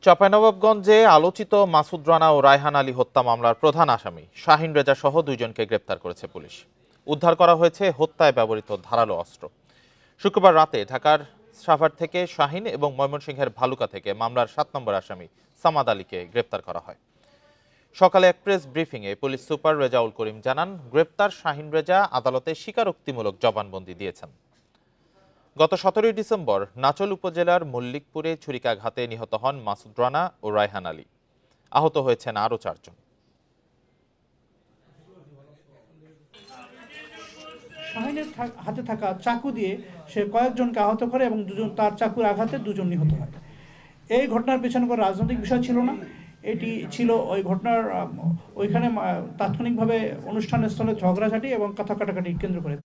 চাঁপাইনবাবগঞ্জে আলোচিত মাসুদ রানা ও রায়হান আলী হত্যা মামলার প্রধান আসামি শাহিন রেজা সহ দুইজনকে গ্রেপ্তার করেছে পুলিশ। উদ্ধার করা হয়েছে হত্যায় ব্যবহৃত ধারালো অস্ত্র। শুক্রবার রাতে ঢাকার সাভার থেকে শাহিন এবং ময়মনসিংহের ভালুকা থেকে মামলার 7 নম্বর আসামি সামাদ আলীকে গ্রেপ্তার করা হয়। সকালে এক প্রেস ব্রিফিংয়ে পুলিশ সুপার রেজাউল করিম জানান, গ্রেপ্তার শাহিন রেজা আদালতে স্বীকারোক্তিমূলক জবানবন্দি দিয়েছেন। গত 17 ডিসেম্বর নাচল উপজেলার মল্লিকপুরে ছুরিকাঘাতে নিহত হন মাসুদ রানা ও রায়হান আলী। আহত হয়েছেন আরও 4 জন। শাহিনের হাতে থাকা চাকু দিয়ে সে কয়েকজনকে আহত করে এবং তার চাকুর আঘাতে 2 জন নিহত হয়। এই ঘটনার পেছনে কোনো রাজনৈতিক বিষয় ছিল না, এটি ছিল ওই ঘটনার ওইখানে তাৎক্ষণিকভাবে অনুষ্ঠানের স্থলে ঝগড়াঝাটি এবং কথা কাটাকাটি কেন্দ্র করে।